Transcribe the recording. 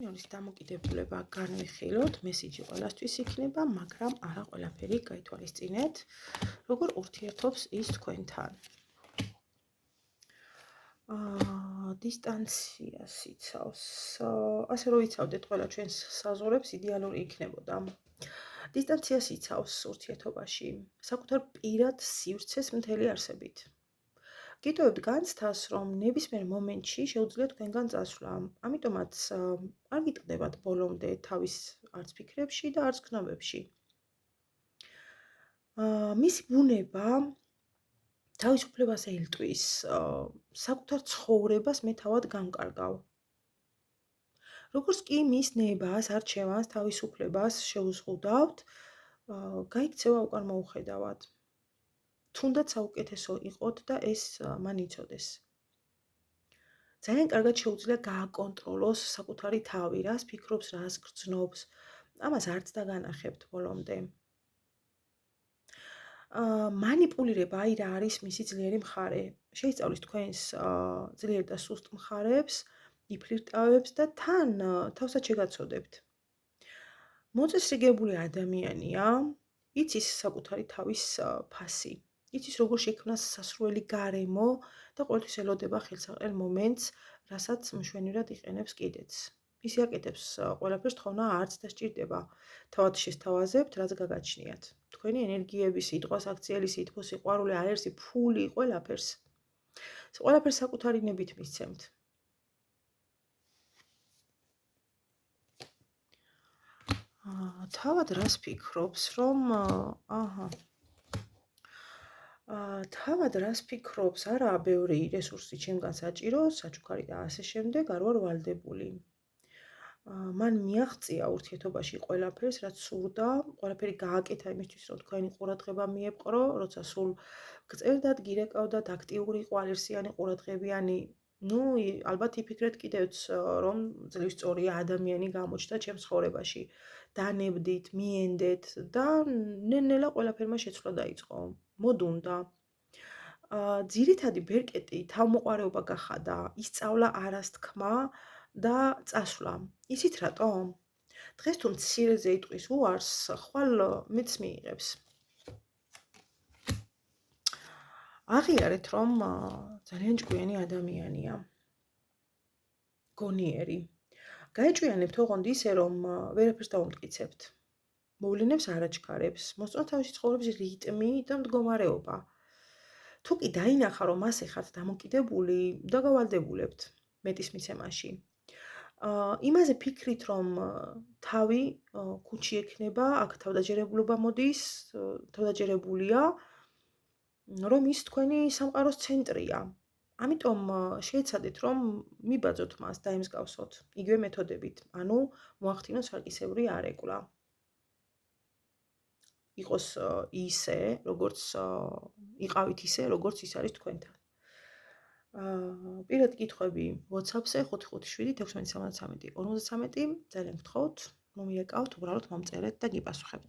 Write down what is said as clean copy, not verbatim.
ორის დამოკიდებულება განვიხილოთ, მესიჯი ყველასთვის იქნება, მაგრამ არა ყველაფერი გაითვალისწინეთ, როგორ ურთიერთობს ის თქვენთან. დისტანციას იცავს, ასე რომ იცავდეთ ყველა ჩვენს საზღვრებს იდეალური იქნებოდა. დისტანციას იცავს ურთიერთობაში, საკუთარ პირად სივრცეს მთელი არსებით. გიტოვებთ განცდას, რომ ნებისმიერ მომენტში შეუძლიათ თქვენგან წასვლა. ამიტომაც არ გიტყდებათ ბოლომდე თავის არც ფიქრებში და არც გრძნობებში. მისი ბუნება თავისუფლებას ელტვის, საკუთარ ცხოვრებას მე თავად გამკარგავ. როგორც კი მის ნებას, არჩევანს, თავისუფლებას შეუზღუდავთ, გაიქცევა უკან მოუხედავად. თუნდაც საუკეთესო იყოთ და ეს მან იცოდეს. ძალიან კარგად შეუძლია გააკონტროლოს საკუთარი თავი, რას ფიქრობს, რას გრძნობს, ამას არც დაგანახებთ ბოლომდე. მანიპულირება აი რა არის მისი ძლიერი მხარე. შეისწავლის თქვენს ძლიერ და სუსტ მხარებს, იფლირტავებს და თან თავსაც შეგაცოდებთ. მოწესრიგებული ადამიანია, იცის საკუთარი თავის ფასი. იცის როგორ შექმნა სასურველი გარემო და ყოველთვის ელოდება ხელსაყრელ მომენტს, რასაც მშვენივრად იყენებს კიდეც. ის აკეთებს ყველაფერს თხოვნა არც დასჭირდება. თავად შესთავაზებთ, რაც გაგაჩნიათ. თქვენი ენერგიები, სიტყვა, საქციელი, სითბო, სიყვარული, აერსი, ფული, ყველაფერს. ყველაფერს საკუთარი ნებით მისცემთ. თავად რას ფიქრობს, რომ თავად რას ფიქრობს, არაა ბევრი რესურსი ჩემგან საჭირო, საჩუქარი და ასე შემდეგ, არ ვარ ვალდებული. მან მიაღწია ურთიერთობაში ყველაფერს, რაც სურდა, ყველაფერი გააკეთა იმისთვის, რომ თქვენი ყურადღება მიეპყრო, როცა სულ გწერდათ, გირეკავდათ, აქტიური იყო, ალერსიანი, ყურადღებიანი. ალბათ იფიქრეთ კიდევც, რომ ძლივ სწორია ადამიანი გამოჩნდა ჩემს ცხოვრებაში. დანებდით, მიენდეთ და ნელ-ნელა ყველაფერმა შეცვლა დაიწყო. მოდუნდა. ძირითადი ბერკეტი თავმოყარეობა გახადა, ისწავლა არას თქმა და წასვლა. იცით რატომ? დღეს თუ მცირეზე იტყვის უარს, ხვალ მეც მიიღებს. აღიარეთ, რომ ძალიან ჭკვიანი ადამიანია. გონიერი. გაეჭვიანებთ ოღონდ ისე, რომ ვერაფერს დაუმტკიცებთ. მოვლენებს არ აჩქარებს, მოსწონთ თავისი ცხოვრების რიტმი და მდგომარეობა. თუ კი დაინახა, რომ ასე ხართ დამოკიდებული, დაგავალდებულებთ მეტის მიცემაში. იმაზე ფიქრით, რომ თავი ქუჩი ექნება, აქ თავდაჯერებულობა მოდის, თავდაჯერებულია, რომ ის თქვენი სამყაროს ცენტრია. ამიტომ შეეცადეთ, რომ მიბაძოთ მას, დაემსგავსოთ, იგივე მეთოდებით, ანუ მოახდინოთ სარკისებრი არეკლა. იყოს ისე, როგორც იყავით ისე, როგორც ის არის თქვენთან. პირად კითხვები WhatsApp-ზე 557 16 53 53. ძალიან გთხოვთ, მომიეკავთ, უბრალოდ მომწერეთ და გიპასუხებთ.